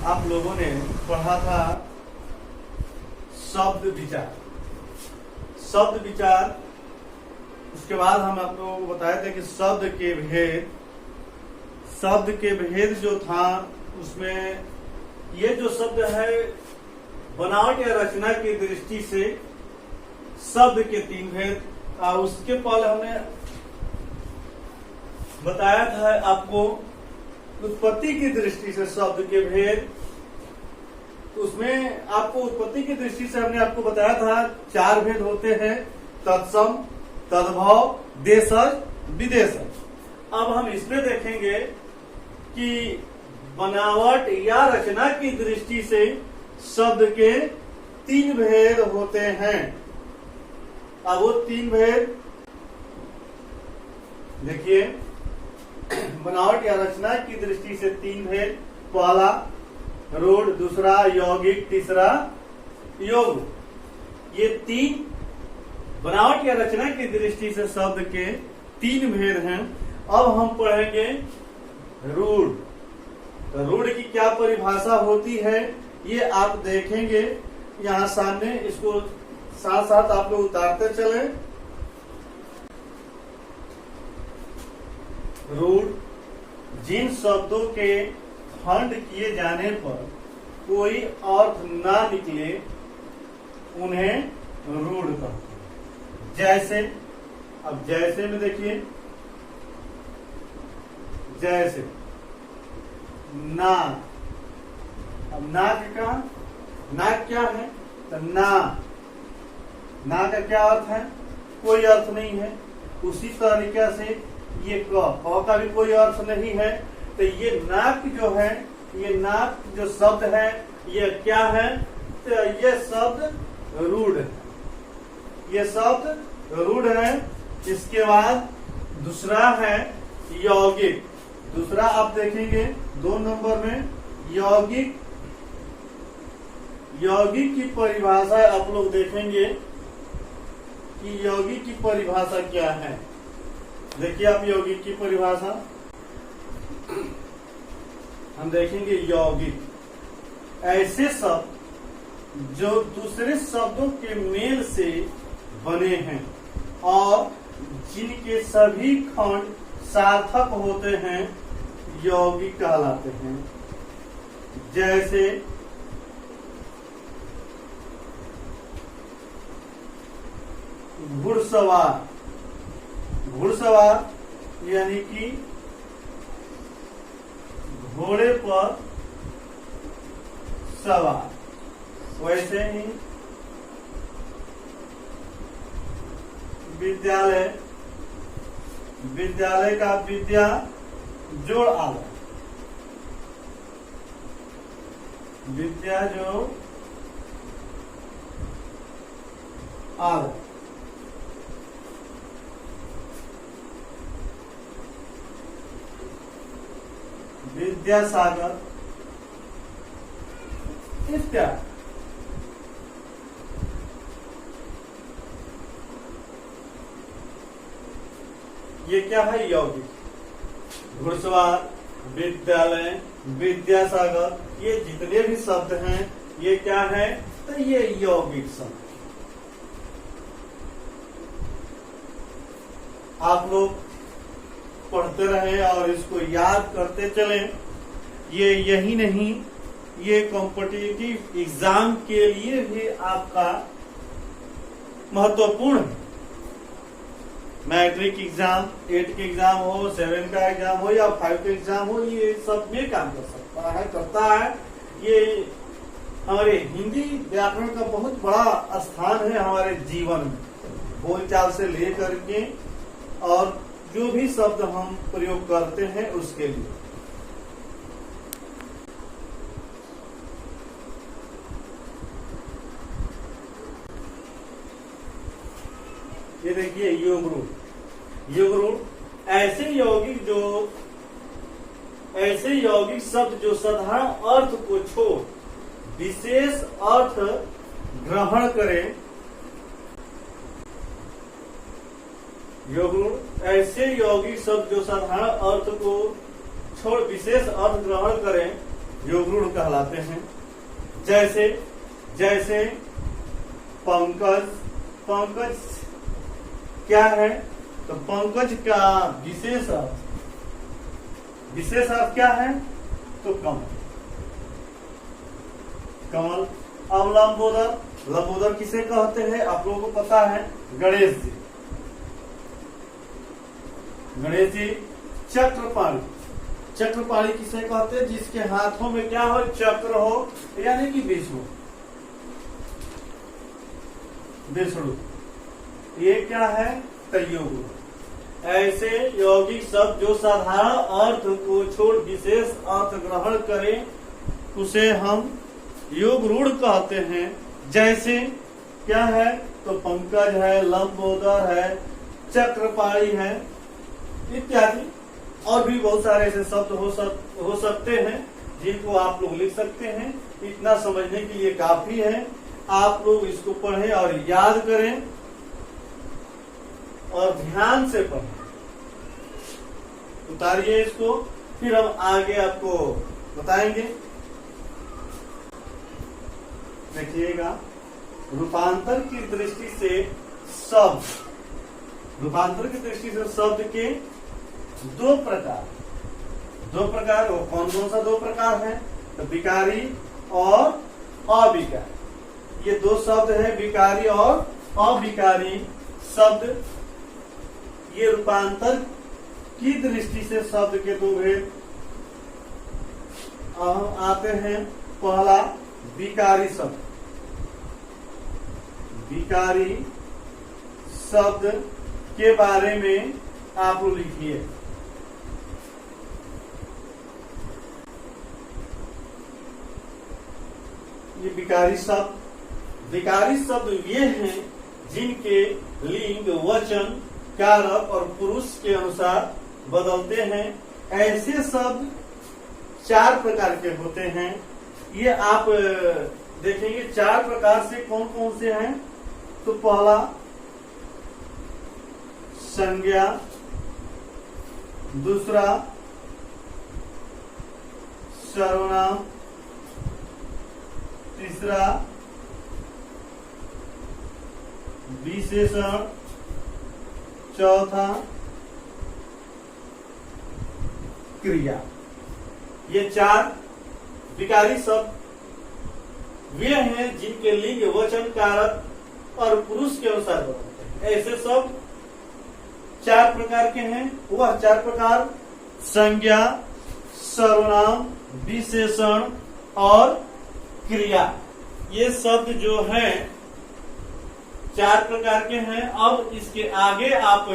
आप लोगों ने पढ़ा था शब्द विचार। शब्द विचार उसके बाद हम आप लोगों को बताए थे कि शब्द के भेद जो था उसमें ये जो शब्द है बनावट या रचना की दृष्टि से शब्द के तीन भेद। उसके पहले हमने बताया था आपको उत्पत्ति की दृष्टि से शब्द के भेद। उसमें आपको उत्पत्ति की दृष्टि से हमने आपको बताया था चार भेद होते हैं, तत्सम, तद्भव, देशज, विदेशज। अब हम इसमें देखेंगे कि बनावट या रचना की दृष्टि से शब्द के तीन भेद होते हैं। अब वो तीन भेद देखिए, बनावट या रचना की दृष्टि से तीन भेद। पहला रूढ़, दूसरा यौगिक, तीसरा योग। ये तीन बनावट या रचना की दृष्टि से शब्द के तीन भेद हैं। अब हम पढ़ेंगे रूढ़। तो रूढ़ की क्या परिभाषा होती है ये आप देखेंगे यहाँ सामने। इसको साथ साथ आप लोग उतारते चले। रूढ़ जिन शब्दों के खंड किए जाने पर कोई अर्थ ना निकले उन्हें रूढ़ कहते हैं। जैसे, अब जैसे में देखिए, जैसे नाक। अब नाक का नाक क्या है? तो नाक का क्या अर्थ है? कोई अर्थ नहीं है। उसी तरीके से ये क का भी कोई अर्थ नहीं है। तो ये नाक जो है, ये नाक जो शब्द है ये क्या है? तो ये शब्द रूढ़ है। ये शब्द रूढ़ है। इसके बाद दूसरा है यौगिक। दूसरा आप देखेंगे 2 नंबर में यौगिक। यौगिक की परिभाषा आप लोग देखेंगे कि यौगिक की परिभाषा क्या है। देखिए आप यौगिक की परिभाषा हम देखेंगे। यौगिक ऐसे शब्द जो दूसरे शब्दों के मेल से बने हैं और जिनके सभी खंड सार्थक होते हैं, यौगिक कहलाते हैं। जैसे घुड़सवार। घुड़सवार यानी कि घोड़े पर सवार। वैसे ही विद्यालय। विद्यालय का विद्या जोड़ आलय। विद्या जो आलय। विद्यासागर इत्यादि। ये क्या है? यौगिक। घुड़सवार, विद्यालय, विद्यासागर, ये जितने भी शब्द हैं ये क्या है? तो ये यौगिक शब्द। आप लोग पढ़ते रहे और इसको याद करते चले। ये यही नहीं, ये कॉम्पिटिटिव एग्जाम के लिए भी आपका महत्वपूर्ण है। मैट्रिक एग्जाम, 8 के एग्जाम हो, 7 का एग्जाम हो या 5 का एग्जाम हो, ये सब में काम कर सकता है, करता है। ये हमारे हिंदी व्याकरण का बहुत बड़ा स्थान है हमारे जीवन में, बोलचाल से लेकर के और जो भी शब्द हम प्रयोग करते हैं उसके लिए। ये देखिए योग रूढ़। योग रूढ़ ऐसे यौगिक शब्द जो साधारण अर्थ को छोड़ विशेष अर्थ ग्रहण करें। ऐसे यौगिक शब्द जो साधारण अर्थ को छोड़ विशेष अर्थ ग्रहण करें योग रूढ़ कहलाते हैं। जैसे जैसे पंकज, पंकज क्या है? तो पंकज का विशेष अर्थ, विशेष अर्थ क्या है? तो कमल, कमल। अब लंबोदर, लंबोदर किसे कहते हैं? आप लोगों को पता है, गणेश जी, गणेश जी। चक्रपाणी, चक्रपाणी किसे कहते हैं? जिसके हाथों में क्या हो? चक्र हो, यानी कि विष्णु, विष्णु। ये क्या है? तयोग। ऐसे यौगिक शब्द जो साधारण अर्थ को छोड़ विशेष अर्थ ग्रहण करें उसे हम योग रूढ़ कहते हैं। जैसे क्या है? तो पंकज है, लंबोदर है, चक्रपाणी है इत्यादि। और भी बहुत सारे ऐसे शब्द हो सकते हैं जिनको आप लोग लिख सकते हैं। इतना समझने के लिए काफी है। आप लोग इसको पढ़ें और याद करें और ध्यान से पढ़ें। उतारिए इसको, फिर हम आगे आपको बताएंगे। देखिएगा, रूपांतर की दृष्टि से शब्द, रूपांतर की दृष्टि से शब्द के दो प्रकार, दो प्रकार। वो कौन कौन सा दो प्रकार है? तो विकारी और अविकारी। ये दो शब्द है, विकारी और अविकारी शब्द। ये रूपांतर की दृष्टि से शब्द के दो भेद आते हैं। पहला विकारी शब्द, विकारी शब्द के बारे में आप लोग लिखिए। ये विकारी शब्द, विकारी शब्द ये हैं जिनके लिंग, वचन, कारक और पुरुष के अनुसार बदलते हैं। ऐसे शब्द चार प्रकार के होते हैं। ये आप देखेंगे चार प्रकार से कौन कौन से हैं। तो पहला संज्ञा, दूसरा सर्वनाम, तीसरा विशेषण, चौथा क्रिया। ये चार विकारी शब्द वे हैं जिनके लिंग, वचन, कारक और पुरुष के अनुसार बदलते हैं। ऐसे शब्द चार प्रकार के हैं। वह चार प्रकार संज्ञा, सर्वनाम, विशेषण और क्रिया। ये शब्द जो हैं चार प्रकार के हैं। अब इसके आगे आप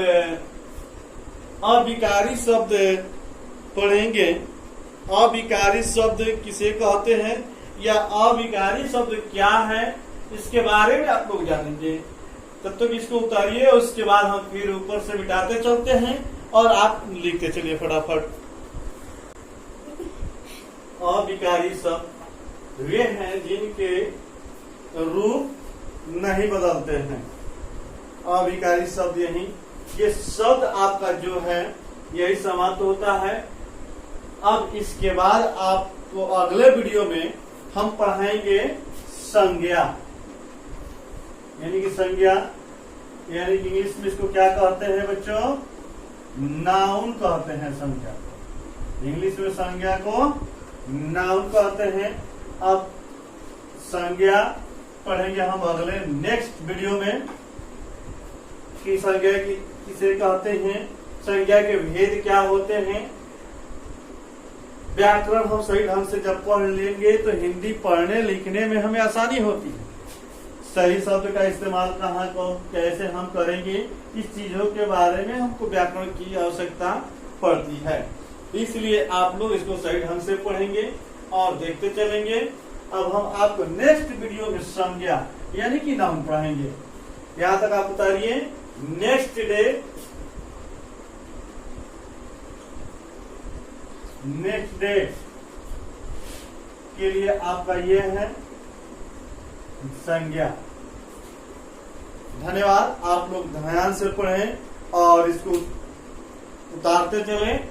अविकारी शब्द पढ़ेंगे। अविकारी शब्द किसे कहते हैं या अविकारी शब्द क्या है, इसके बारे में आप लोग जानेंगे। तब तक इसको उतारिए, उसके बाद हम फिर ऊपर से मिटाते चलते हैं और आप लिखते चलिए फटाफट। अविकारी शब्द वे हैं जिनके रूप नहीं बदलते हैं। अविकारी शब्द यही, ये शब्द आपका जो है यही समाप्त होता है। अब इसके बाद आपको अगले वीडियो में हम पढ़ाएंगे संज्ञा, यानी कि संज्ञा, यानी कि इंग्लिश में इसको क्या कहते हैं बच्चों? नाउन कहते हैं संज्ञा को। इंग्लिश में संज्ञा को नाउन कहते हैं। अब संज्ञा पढ़ेंगे हम अगले नेक्स्ट वीडियो में कि संज्ञा किसे कहते हैं, संज्ञा के भेद क्या होते हैं। व्याकरण हम सही ढंग से जब पढ़ लेंगे तो हिंदी पढ़ने लिखने में हमें आसानी होती है। सही शब्द का इस्तेमाल कहाँ को कैसे हम करेंगे, इस चीजों के बारे में हमको व्याकरण की आवश्यकता पड़ती है। इसलिए आप लोग इसको सही ढंग से पढ़ेंगे और देखते चलेंगे। अब हम आपको नेक्स्ट वीडियो में संज्ञा यानी कि नाउन पढ़ाएंगे। यहाँ तक आप उतारिए। नेक्स्ट डे के लिए आपका ये है संज्ञा। धन्यवाद। आप लोग ध्यान से पढ़ें और इसको उतारते चलें।